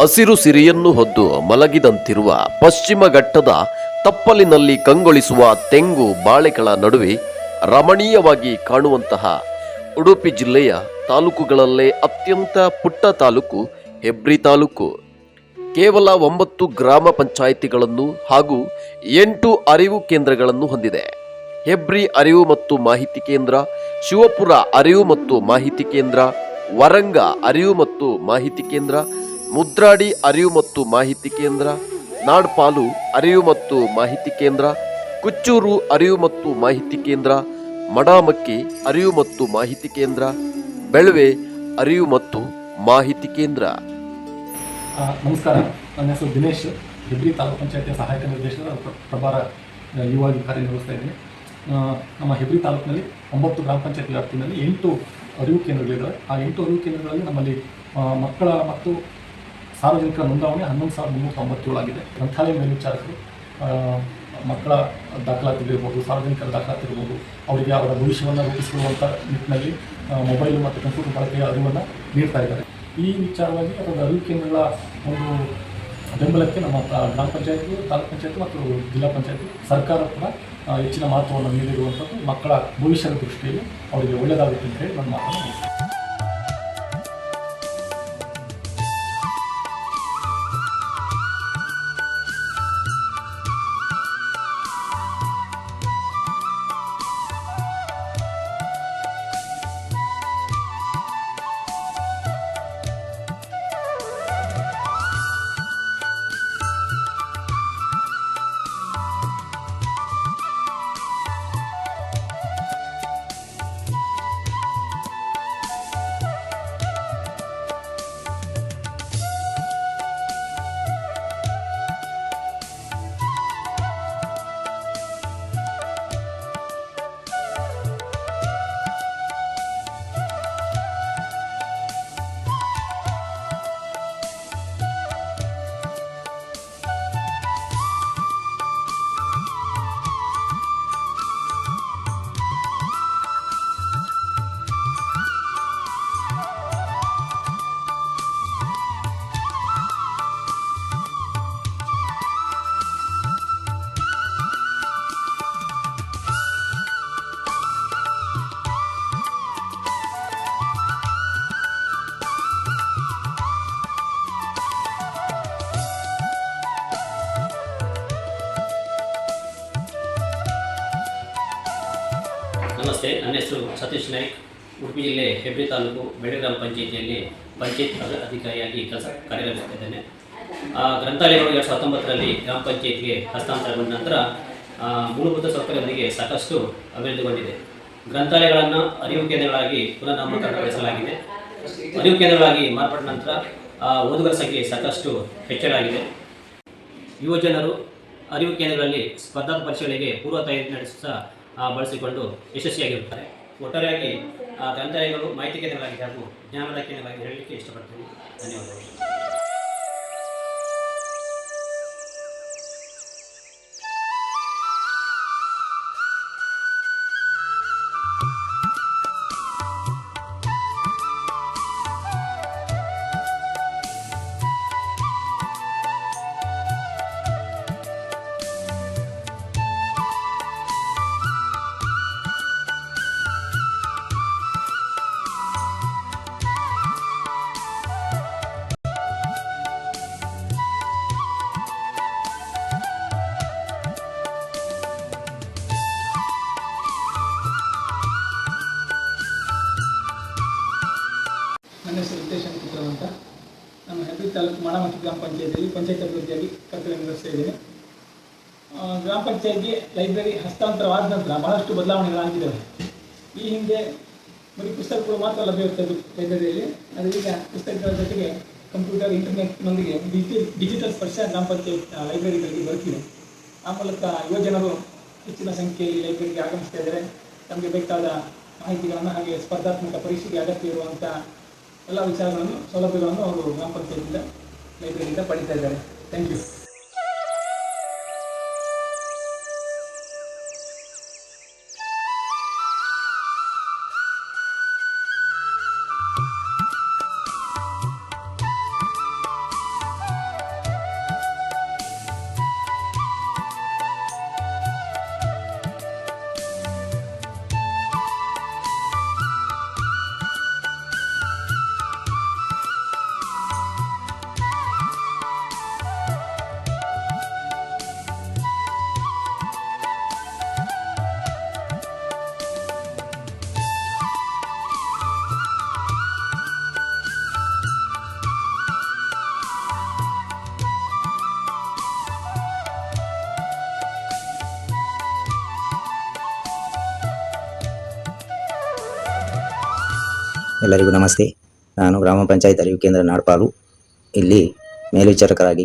ಹಸಿರು ಸಿರಿಯನ್ನು ಹೊದ್ದು ಮಲಗಿದಂತಿರುವ ಪಶ್ಚಿಮ ಘಟ್ಟದ ತಪ್ಪಲಿನಲ್ಲಿ ಕಂಗೊಳಿಸುವ ತೆಂಗು ಬಾಳೆಗಳ ನಡುವೆ ರಮಣೀಯವಾಗಿ ಕಾಣುವಂತಹ ಉಡುಪಿ ಜಿಲ್ಲೆಯ ತಾಲೂಕುಗಳಲ್ಲೇ ಅತ್ಯಂತ ಪುಟ್ಟ ತಾಲೂಕು ಹೆಬ್ರಿ ತಾಲೂಕು. ಕೇವಲ 9 ಗ್ರಾಮ ಪಂಚಾಯಿತಿಗಳನ್ನು ಹಾಗೂ 8 ಅರಿವು ಕೇಂದ್ರಗಳನ್ನು ಹೊಂದಿದೆ. ಹೆಬ್ರಿ ಅರಿವು ಮತ್ತು ಮಾಹಿತಿ ಕೇಂದ್ರ, ಶಿವಪುರ ಅರಿವು ಮತ್ತು ಮಾಹಿತಿ ಕೇಂದ್ರ, ವರಂಗ ಅರಿವು ಮತ್ತು ಮಾಹಿತಿ ಕೇಂದ್ರ, ಮುದ್ರಾಡಿ ಅರಿವು ಮತ್ತು ಮಾಹಿತಿ ಕೇಂದ್ರ, ನಾಡ್ಪಾಲು ಅರಿವು ಮತ್ತು ಮಾಹಿತಿ ಕೇಂದ್ರ, ಕುಚ್ಚೂರು ಅರಿವು ಮತ್ತು ಮಾಹಿತಿ ಕೇಂದ್ರ, ಮಡಾಮಕ್ಕಿ ಅರಿವು ಮತ್ತು ಮಾಹಿತಿ ಕೇಂದ್ರ, ಬೆಳವೆ ಅರಿವು ಮತ್ತು ಮಾಹಿತಿ ಕೇಂದ್ರ. ನಮಸ್ಕಾರ, ನನ್ನ ಹೆಸರು ದಿನೇಶ್. ಹೆಬ್ರಿ ತಾಲೂಕು ಪಂಚಾಯತಿಯ ಸಹಾಯಕ ನಿರ್ದೇಶಕರ ಪ್ರಭಾರ ಯುವಾಗಿ ಕಾರ್ಯನಿರ್ವಹಿಸ್ತಾ ಇದ್ದೀನಿ. ನಮ್ಮ ಹೆಬ್ರಿ ತಾಲೂಕಿನಲ್ಲಿ 9 ಗ್ರಾಮ ಪಂಚಾಯತಿ ವ್ಯಾಪ್ತಿಯಲ್ಲಿ 8 ಅರಿವು ಕೇಂದ್ರಗಳಿದ್ದಾವೆ. ಆ 8 ಅರಿವು ಕೇಂದ್ರಗಳಲ್ಲಿ ನಮ್ಮಲ್ಲಿ ಮಕ್ಕಳ ಮತ್ತು ಸಾರ್ವಜನಿಕರ ನೋಂದಾವಣೆ 11,397 ಆಗಿದೆ. ಗ್ರಂಥಾಲಯ ಮೇಲ್ವಿಚಾರಕರು ಮಕ್ಕಳ ದಾಖಲಾತಿಗಳಿರ್ಬೋದು, ಸಾರ್ವಜನಿಕರ ದಾಖಲಾತಿರ್ಬೋದು, ಅವರಿಗೆ ಅವರ ಭವಿಷ್ಯವನ್ನು ರೂಪಿಸಿಕೊಳ್ಳುವಂಥ ನಿಟ್ಟಿನಲ್ಲಿ ಮೊಬೈಲು ಮತ್ತು ಕಂಪ್ಯೂಟರ್ ಬಳಕೆಯ ಅರಿವನ್ನು ನೀಡ್ತಾ ಇದ್ದಾರೆ. ಈ ವಿಚಾರವಾಗಿ ಅದರ ಅರಿವು ಕೇಂದ್ರಗಳ ಒಂದು ಬೆಂಬಲಕ್ಕೆ ನಮ್ಮ ಗ್ರಾಮ ಪಂಚಾಯತಿ, ತಾಲೂಕು ಪಂಚಾಯತಿ ಮತ್ತು ಜಿಲ್ಲಾ ಪಂಚಾಯತಿ ಸರ್ಕಾರ ಕೂಡ ಹೆಚ್ಚಿನ ಮಹತ್ವವನ್ನು ನೀಡಿರುವಂಥದ್ದು ಮಕ್ಕಳ ಭವಿಷ್ಯದ ದೃಷ್ಟಿಯಲ್ಲಿ ಅವರಿಗೆ ಒಳ್ಳೆಯದಾಗುತ್ತೆ ಅಂತ ಹೇಳಿ ನನ್ನ ಮಾತನ್ನು ನಮಸ್ತೆ, ನನ್ನ ಹೆಸರು ಸತೀಶ್ ನಾಯ್ಕ್. ಉಡುಪಿ ಜಿಲ್ಲೆ ಹೆಬ್ರಿ ತಾಲೂಕು ಬೆಳಗ್ಗೆ ಗ್ರಾಮ ಪಂಚಾಯಿತಿಯಲ್ಲಿ ಪಂಚಾಯತ್ ಅಧಿಕಾರಿಯಾಗಿ ಕಾರ್ಯನಿರ್ವಹಿಸುತ್ತಿದ್ದೇನೆ. ಗ್ರಂಥಾಲಯಗಳು 2019ರಲ್ಲಿ ಗ್ರಾಮ ಪಂಚಾಯತಿಗೆ ಹಸ್ತಾಂತರಗೊಂಡ ನಂತರ ಮೂಲಭೂತ ಸೌಕರ್ಯದೊಂದಿಗೆ ಸಾಕಷ್ಟು ಅಭಿವೃದ್ಧಿಗೊಂಡಿದೆ. ಗ್ರಂಥಾಲಯಗಳನ್ನು ಅರಿವು ಕೇಂದ್ರಗಳಾಗಿ ಪುನಃ ನಾಮಕರಣಗೊಳಿಸಲಾಗಿದೆ. ಅರಿವು ಕೇಂದ್ರಗಳಾಗಿ ಮಾರ್ಪಟ್ಟ ನಂತರ ಓದುಗರ ಸಂಖ್ಯೆ ಸಾಕಷ್ಟು ಹೆಚ್ಚಳಾಗಿದೆ. ಯುವಜನರು ಅರಿವು ಕೇಂದ್ರಗಳಲ್ಲಿ ಸ್ಪರ್ಧಾತ್ಮಕ ಪರೀಕ್ಷೆಗಳಿಗೆ ಪೂರ್ವ ತಯಾರಿ ನಡೆಸ ಬಳಸಿಕೊಂಡು ಯಶಸ್ವಿಯಾಗಿರುತ್ತಾರೆ. ಒಟ್ಟಾರೆಯಾಗಿ ಗ್ರಂಥಾಲಯಗಳು ಮಾಹಿತಿ ಕೇಂದ್ರಗಳಾಗಿದೆ ಹಾಗೂ ಜ್ಞಾನದ ಕೇಂದ್ರಗಳಾಗಿ ಹೇಳಲಿಕ್ಕೆ ಇಷ್ಟಪಡ್ತೀನಿ. ಧನ್ಯವಾದಗಳು. ನನ್ನ ಹೆಸರು ರಿತೇಶನ್ ಕುತ್ರವ್ ಅಂತ. ನಾನು ಹೆಬ್ರಿ ತಾಲೂಕು ಮಡಾಮಕ್ಕಿ ಗ್ರಾಮ ಪಂಚಾಯತಿಯಲ್ಲಿ ಪಂಚಾಯತ್ ಅಭಿವೃದ್ಧಿಯಾಗಿ ಕರ್ತವ್ಯ ನಿರ್ವಹಿಸ್ತಾ ಇದ್ದೇನೆ. ಗ್ರಾಮ ಪಂಚಾಯತ್ಗೆ ಲೈಬ್ರರಿ ಹಸ್ತಾಂತರವಾದ ನಂತರ ಬಹಳಷ್ಟು ಬದಲಾವಣೆಗಳಾಗಿದ್ದಾವೆ. ಈ ಹಿಂದೆ ಬರೀ ಪುಸ್ತಕಗಳು ಮಾತ್ರ ಲಭ್ಯವಿರ್ತದ್ದು ಲೈಬ್ರರಿಯಲ್ಲಿ. ಅದು ಈಗ ಪುಸ್ತಕಗಳ ಜೊತೆಗೆ ಕಂಪ್ಯೂಟರ್, ಇಂಟರ್ನೆಟ್ನೊಂದಿಗೆ ಡಿಜಿಟಲ್ ಸ್ಪರ್ಶ ಗ್ರಾಮ ಪಂಚಾಯತ್ ಲೈಬ್ರರಿಗಳಿಗೆ ಬರುತ್ತಿದೆ. ಆ ಮೂಲಕ ಯುವಜನರು ಹೆಚ್ಚಿನ ಸಂಖ್ಯೆಯಲ್ಲಿ ಲೈಬ್ರರಿಗೆ ಆಗಮಿಸ್ತಾ ಇದ್ದಾರೆ. ತಮಗೆ ಬೇಕಾದ ಮಾಹಿತಿಗಳನ್ನು ಹಾಗೆ ಸ್ಪರ್ಧಾತ್ಮಕ ಪರೀಕ್ಷೆಗೆ ಅಗತ್ಯ ಇರುವಂಥ ಎಲ್ಲ ವಿಚಾರಗಳನ್ನು, ಸೌಲಭ್ಯಗಳನ್ನು ಅವರು ಗ್ರಾಮ ಪಂಚಾಯತಿಯಿಂದ ಲೈಬ್ರರಿಯಿಂದ ಪಡಿತಾ ಇದ್ದಾರೆ. Thank you. ಎಲ್ಲರಿಗೂ ನಮಸ್ತೆ. ನಾನು ಗ್ರಾಮ ಪಂಚಾಯತ್ ಅರಿವು ಕೇಂದ್ರ ನಾಡ್ಪಾಲು ಇಲ್ಲಿ ಮೇಲ್ವಿಚಾರಕರಾಗಿ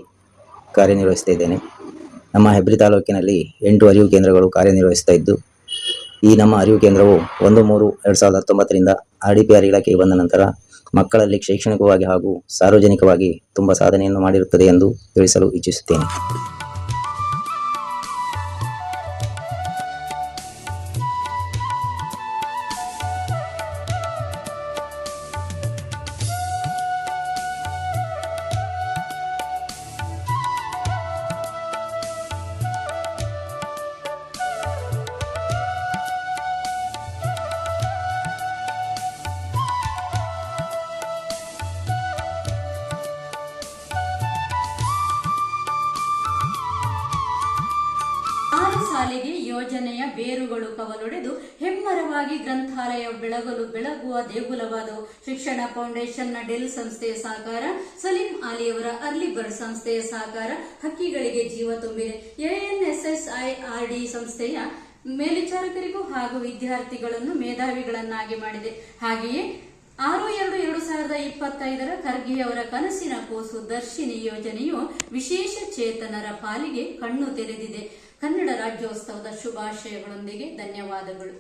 ಕಾರ್ಯನಿರ್ವಹಿಸ್ತಾ ಇದ್ದೇನೆ. ನಮ್ಮ ಹೆಬ್ರಿ ತಾಲೂಕಿನಲ್ಲಿ 8 ಅರಿವು ಕೇಂದ್ರಗಳು ಕಾರ್ಯನಿರ್ವಹಿಸ್ತಾ ಇದ್ದು, ಈ ನಮ್ಮ ಅರಿವು ಕೇಂದ್ರವು 1/3/2019ರಿಂದ RDPR ಇಲಾಖೆಗೆ ಬಂದ ನಂತರ ಮಕ್ಕಳಲ್ಲಿ ಶೈಕ್ಷಣಿಕವಾಗಿ ಹಾಗೂ ಸಾರ್ವಜನಿಕವಾಗಿ ತುಂಬ ಸಾಧನೆಯನ್ನು ಮಾಡಿರುತ್ತದೆ ಎಂದು ತಿಳಿಸಲು ಇಚ್ಛಿಸುತ್ತೇನೆ. ಸಾಲಿಗೆ ಯೋಜನೆಯ ಬೇರುಗಳು ಕವಲೊಡೆದು ಹೆಮ್ಮರವಾಗಿ ಗ್ರಂಥಾಲಯ ಬೆಳಗುವ ದೇಗುಲವಾದವು. ಶಿಕ್ಷಣ ಫೌಂಡೇಶನ್ನ ಡೆಲ್ ಸಂಸ್ಥೆಯ ಸಹಕಾರ, ಸಲೀಂ ಅಲಿಯವರ ಅರ್ಲಿ ಬರ್ಡ್ ಸಂಸ್ಥೆಯ ಸಹಕಾರ ಹಕ್ಕಿಗಳಿಗೆ ಜೀವ ತುಂಬಿದೆ. ANSSIRD ಸಂಸ್ಥೆಯ ಮೇಲ್ವಿಚಾರಕರಿಗೂ ಹಾಗೂ ವಿದ್ಯಾರ್ಥಿಗಳನ್ನು ಮೇಧಾವಿಗಳನ್ನಾಗಿ ಮಾಡಿದೆ. ಹಾಗೆಯೇ 6/2/2025 ಖರ್ಗೆಯವರ ಕನಸಿನ ಕೂಸು ದರ್ಶಿನಿ ಯೋಜನೆಯು ವಿಶೇಷ ಚೇತನರ ಪಾಲಿಗೆ ಕಣ್ಣು ತೆರೆದಿದೆ. ಕನ್ನಡ ರಾಜ್ಯೋತ್ಸವದ ಶುಭಾಶಯಗಳೊಂದಿಗೆ ಧನ್ಯವಾದಗಳು.